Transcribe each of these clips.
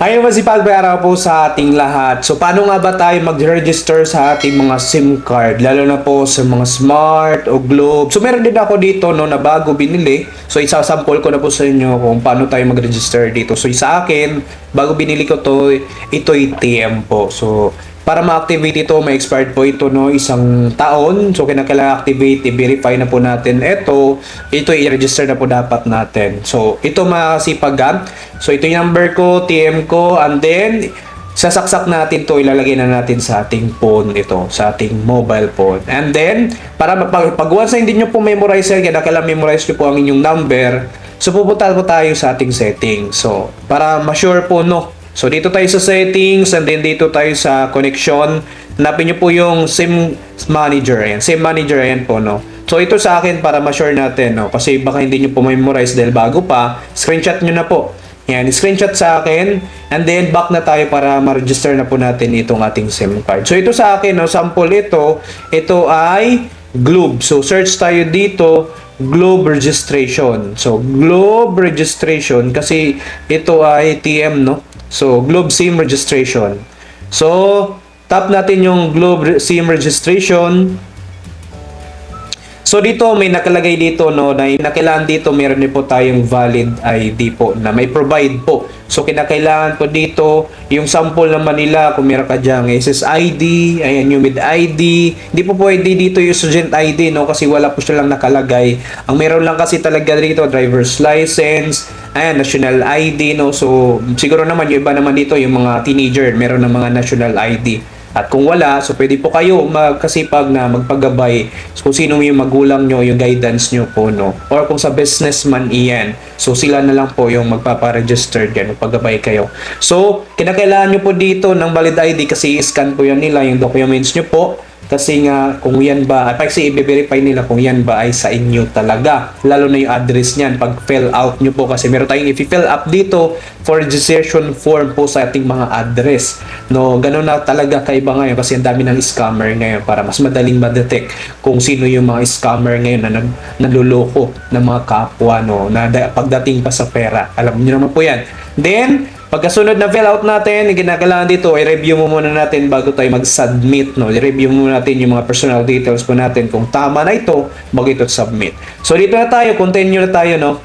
Ayun, masipagmay araw po sa ating lahat. So, paano nga ba tayo mag-register sa ating mga SIM card? Lalo na po sa mga Smart o Globe. So, meron din ako dito no, na bago binili. So, isasample ko na po sa inyo kung paano tayo mag-register dito. So, sa akin, bago binili ko to, ito'y TM po. So, para ma-activate ito, may expired po ito no, isang taon. So, kinakailangan activate, i-verify na po natin. Ito i-register na po dapat natin. So, ito makasipag. So, ito yung number ko, TM ko, and then, sasaksak natin to, ilalagay na natin sa ating phone ito, sa ating mobile phone. And then, para pag once na hindi nyo po memorize yan, kailangan memorize nyo po ang inyong number. So, pupunta po tayo sa ating settings. So, para ma-sure po no, so, dito tayo sa settings and then dito tayo sa connection. Hanapin nyo po yung SIM manager. Ayan. SIM manager, ayan po, no. So, ito sa akin para ma-sure natin, no. Kasi baka hindi nyo po memorize dahil bago pa. Screenshot nyo na po. Ayan, screenshot sa akin. And then, back na tayo para ma-register na po natin itong ating SIM card. So, ito sa akin, no. Sample ito. Ito ay Globe. So, search tayo dito. Globe registration. So, Globe registration kasi ito ay TM, no. So, Globe SIM registration. So, tap natin yung Globe SIM registration. So, dito may nakalagay dito no, na kinakailangan dito meron din po tayong valid ID po na may provide po. So, kinakailangan po dito yung sample naman nila kung meron ka dyan SSID, ayan yung with ID. Hindi po pwede dito yung student ID no, kasi wala po siya lang nakalagay. Ang meron lang kasi talaga dito driver's license, ayan, national ID no. So, siguro naman yung iba naman dito yung mga teenager, meron ng mga national ID. At kung wala, so pwede po kayo magkasipag na magpagabay kung sino yung magulang nyo, yung guidance nyo po, no? Or kung sa businessman iyan, so sila na lang po yung magpaparegister dyan, magpagabay kayo. So, kinakailangan nyo po dito ng valid ID kasi i-scan po yan nila yung documents nyo po. Kasi nga, kung yan ba, kasi i-verify nila kung yan ba ay sa inyo talaga. Lalo na yung address niyan, pag fill out nyo po. Kasi meron tayong i-fill up dito for registration form po sa ating mga address. No, ganun na talaga kaiba ngayon kasi ang dami ng scammer ngayon para mas madaling ma-detect kung sino yung mga scammer ngayon na naluloko ng mga kapwa, no, na pagdating pa sa pera. Alam niyo naman po yan. Then, pagkasunod na fill out natin, ginagalaan dito, i-review mo muna natin bago tayo mag-submit, no? I-review muna natin yung mga personal details po natin kung tama na ito, bago ito submit. So, dito na tayo, continue na tayo, no?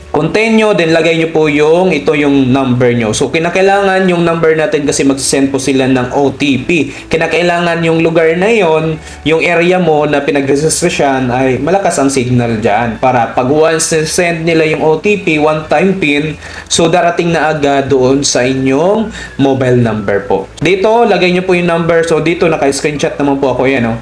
Continue, then lagay nyo po ito yung number nyo. So, kinakailangan yung number natin kasi mag-send po sila ng OTP. Kinakailangan yung lugar na yon, yung area mo na pinag-registrasyon ay malakas ang signal dyan. Para pag once send nila yung OTP, one-time PIN, so darating na agad doon sa inyong mobile number po. Dito, lagay nyo po yung number. So, dito naka-screenshot naman po ako yan, no?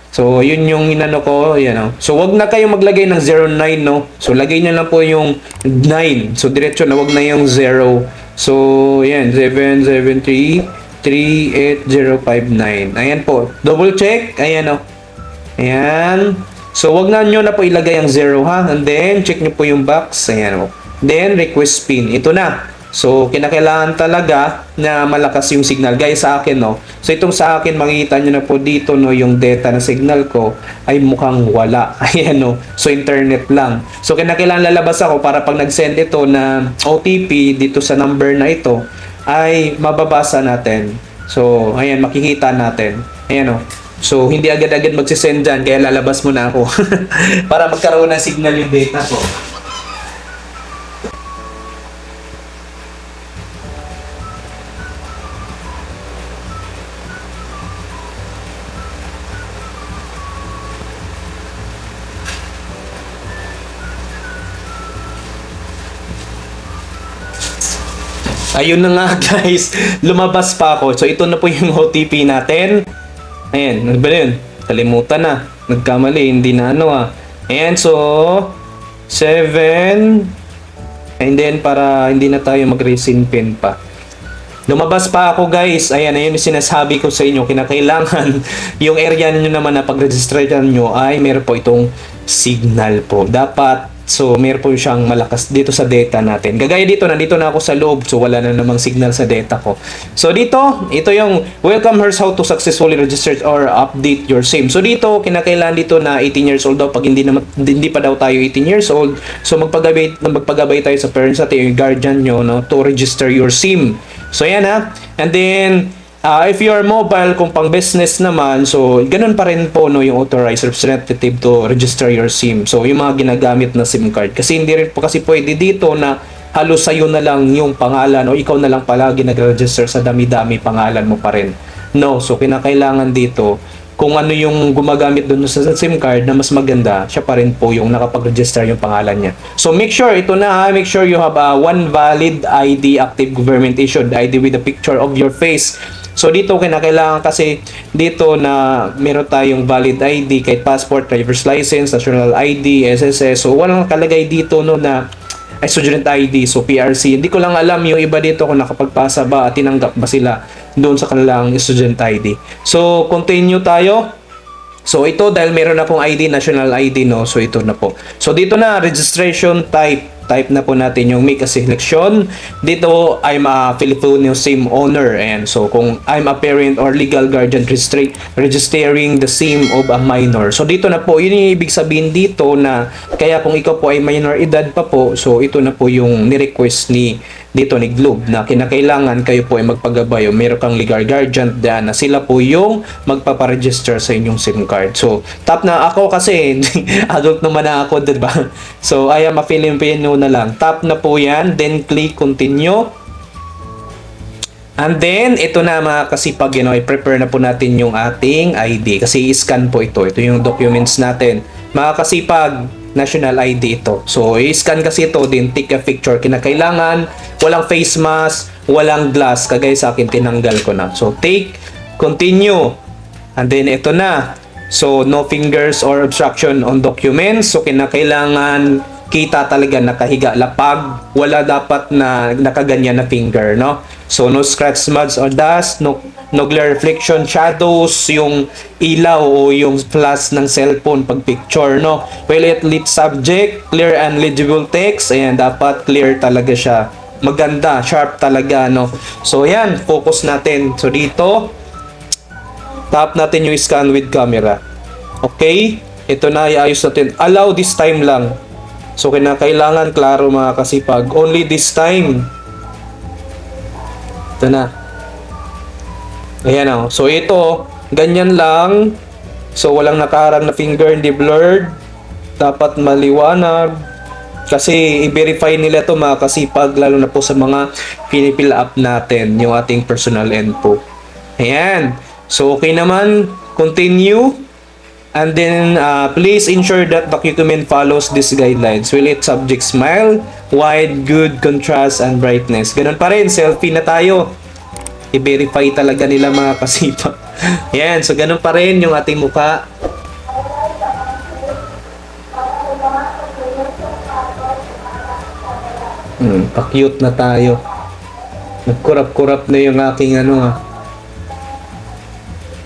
So, yun yung inano ko, yan o. So, wag na kayong maglagay ng 09, no? So, lagay nyo lang po yung 9. So, diretso na, wag na yung 0. So, yan, 773-38059. Ayan po. Double check. Ayan o. Ayan. So, wag na nyo na po ilagay ang 0, ha? And then, check nyo po yung box. Ayan o. Then, request PIN. Ito na. So, kinakailangan talaga na malakas yung signal. Guys, sa akin, no? So, itong sa akin, makikita nyo na po dito, no? Yung data na signal ko ay mukhang wala. Ayan, no? So, internet lang. So, kinakailangan lalabas ako para pag nag-send ito na OTP dito sa number na ito, ay mababasa natin. So, ayan, makikita natin. Ayan, no? So, hindi agad-agad magsisend dyan, kaya lalabas muna ako. Para magkaroon ng signal yung data ko. Ayun na nga guys, lumabas pa ako. So ito na po yung OTP natin. Ayan, ano ba yun? Kalimutan na. Nagkamali, hindi na ano ah. Ayan, so 7. And then para hindi na tayo mag-resin pin pa. Lumabas pa ako guys. Ayan, ayun yung sinasabi ko sa inyo. Kinakailangan yung area niyo naman na pag-register nyo ay meron po itong signal po. Dapat So, meron po siyang malakas dito sa data natin. Gagaya dito, nandito na ako sa loob. So, wala na namang signal sa data ko. So, dito, ito yung welcome, here's how to successfully register or update your SIM. So, dito, kinakailangan dito na 18 years old daw. Pag hindi pa daw tayo 18 years old, so magpagabay tayo sa parents natin, yung guardian nyo, no, to register your SIM. So, yan ha. And then, if you are mobile, kung pang business naman, so ganun pa rin po no, yung authorized representative to register your SIM. So yung mga ginagamit na SIM card. Kasi hindi rin po kasi pwede dito na halos sa'yo na lang yung pangalan o ikaw na lang palagi nag-register sa dami-dami pangalan mo pa rin. No, so kinakailangan dito kung ano yung gumagamit doon sa SIM card na mas maganda, siya pa rin po yung nakapag-register yung pangalan niya. So make sure, ito na make sure you have one valid ID, active government issued ID with a picture of your face. So dito kinakailangan kasi dito na meron tayong valid ID kahit passport, driver's license, national ID, SSS. So walang nakalagay dito no na student ID, so PRC. Hindi ko lang alam yung iba dito kung nakapagpasa ba at tinanggap ba sila doon sa kanilang student ID. So continue tayo. So ito dahil meron akong ID, national ID no. So ito na po. So dito na registration type na po natin yung make a selection. Dito, I'm a Filipino SIM owner. And so, kung I'm a parent or legal guardian registering the SIM of a minor. So, dito na po, yun yung ibig sabihin dito na kaya kung ikaw po ay minor edad pa po, so ito na po yung ni-request dito ni Globe na kinakailangan kayo po ay magpagabay o meron kang legal guardian na sila po yung magpaparegister sa inyong SIM card. So, tap na ako kasi adult naman na ako, diba? So, I am a Filipino na lang. Tap na po yan, then click continue. And then, ito na mga kasipag, i-prepare na po natin yung ating ID kasi i-scan po ito. Ito yung documents natin. Mga kasipag, national ID ito. So, i-scan kasi ito, then take a picture. Kinakailangan, walang face mask, walang glass. Kagaya sa akin, tinanggal ko na. So, take, continue. And then, ito na. So, no fingers or obstruction on documents. So, kinakailangan kita talaga nakahiga lapag. Wala dapat na nakaganyan na finger, no? So, no scratch, smudge, or dust. No glare, reflection, shadows, yung ilaw o yung flash ng cellphone pag picture, no? Well lit subject, clear and legible text. Ayan, dapat clear talaga siya. Maganda, sharp talaga, no? So, ayan, focus natin. So, dito, tap natin yung scan with camera. Okay? Ito na, iayos natin. Allow this time lang. So, kinakailangan, klaro mga kasipag. Only this time. Ito na. Ayan o. So, ito, ganyan lang. So, walang nakaharang na finger, hindi blurred. Dapat maliwanag. Kasi, i-verify nila to mga kasipag, lalo na po sa mga pinipill up natin, yung ating personal info. Ayan. So, okay naman. Continue. And then, please ensure that document follows these guidelines. Will it subject smile, wide, good, contrast, and brightness. Ganun pa rin, selfie na tayo. I-verify talaga nila mga kasipa. Yan, so ganun pa rin yung ating mukha. Pa-cute na tayo. Nagkurap-kurap na yung aking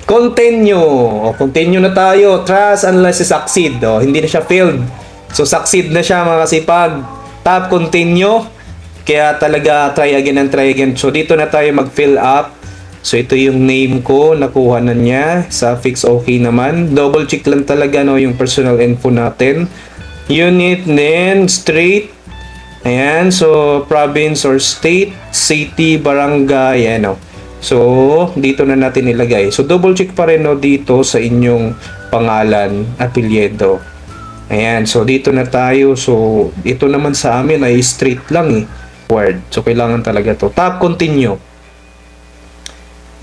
Continue. O, continue na tayo. Trust unless you succeed. O, hindi na siya failed. So, succeed na siya mga kasipag. Tap continue. Kaya talaga try again and try again. So, dito na tayo mag-fill up. So, ito yung name ko. Nakuha na niya. Suffix okay naman. Double check lang talaga no, yung personal info natin. Unit, then street. Ayan. So, province or state. City, barangay. Ayan o. So, dito na natin ilagay. So, double check pa rin no, dito sa inyong pangalan, apelyido. Ayan. So, dito na tayo. So, ito naman sa amin ay street lang word. So, kailangan talaga to. Tap continue.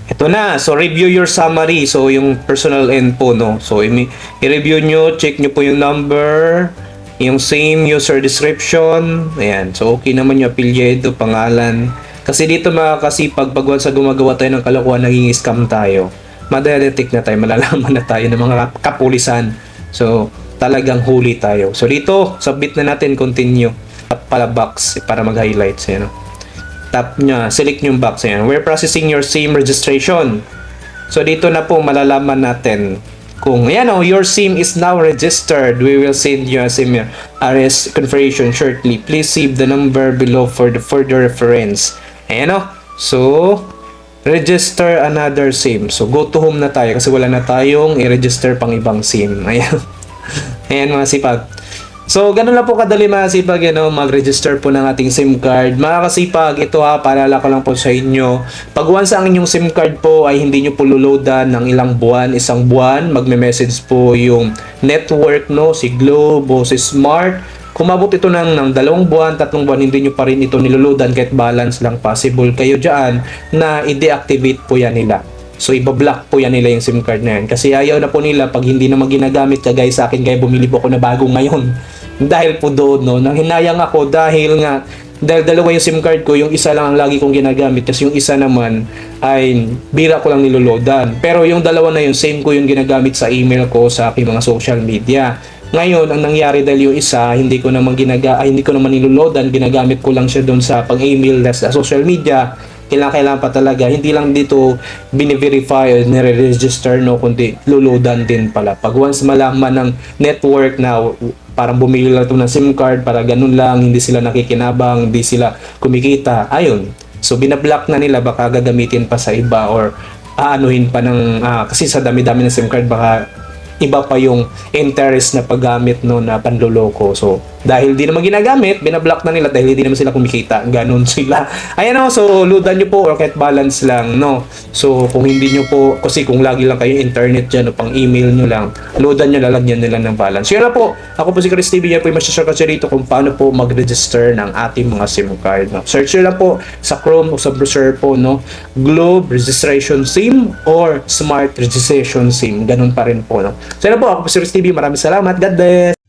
Ito na. So, review your summary. So, yung personal info, no. So, i-review nyo. Check nyo po yung number. Yung same user description. Ayan. So, okay naman yung apelyido, pangalan. Kasi dito mga kasipag, pag sa gumagawa tayo ng kalokohan, naging scam tayo. Madedetect na tayo, malalaman na tayo ng mga kapulisan. So, talagang huli tayo. So, dito, submit na natin, continue. Tap pala box para mag-highlights. Yan. Tap nyo, select nyo yung box. Yan. We're processing your SIM registration. So, dito na po malalaman natin kung, ayan o, your SIM is now registered. We will send you a SIM arrest confirmation shortly. Please save the number below for the further reference. Ayan o. So, register another SIM. So, go to home na tayo kasi wala na tayong i-register pang ibang SIM. Ayan. Ayan mga sipag. So, ganun lang po kadali mga sipag, mag-register po ng ating SIM card. Mga kasipag, ito paalala ko lang po sa inyo. Pag once ang inyong SIM card po ay hindi nyo po luludan ng ilang buwan, isang buwan, magme-message po yung network, si Globe o si Smart. Kung mabot ito ng 2 buwan, 3 buwan, hindi nyo pa rin ito niluludan kahit balance lang possible kayo dyan na i-deactivate po yan nila. So, ibablock po yan nila yung SIM card na yan. Kasi ayaw na po nila pag hindi naman ginagamit kagaya sa akin, kaya bumili po ako na bago ngayon. Dahil po doon, nang hinayang ako dahil dalawa yung SIM card ko, yung isa lang ang lagi kong ginagamit, kasi yung isa naman ay bira ko lang niloloadan. Pero yung dalawa na yun, same ko yung ginagamit sa email ko, sa aking mga social media. Ngayon, ang nangyari dahil yung isa, hindi ko naman niloloadan, ginagamit ko lang siya doon sa pang-email sa social media. Kailangan pa talaga, hindi lang dito bine-verify o nire-register, kundi luludan din pala. Pag once malaman ng network na parang bumili lang ito ng SIM card, para ganun lang, hindi sila nakikinabang, hindi sila kumikita, ayun. So, binablock na nila, baka gagamitin pa sa iba or aanuhin pa ng, kasi sa dami-dami ng SIM card, baka iba pa yung interest na paggamit na panloloko. So, dahil di naman ginagamit, binablock na nila dahil hindi naman sila kumikita. Ganun sila. Ayan so loadan nyo po or kahit balance lang, So, kung hindi nyo po, kasi kung lagi lang kayo internet dyan o pang email nyo lang, loadan nyo, lalagyan nila ng balance. Yun na po. Ako po si Chris TV. Yan po yung masyashare kasi rito kung paano po mag-register ng ating mga SIM card. Search nyo lang po sa Chrome o sa browser po, Globe Registration SIM or Smart Registration SIM. Ganun pa rin po, So, yan na po. Ako po si Chris TV. Maraming salamat. God bless.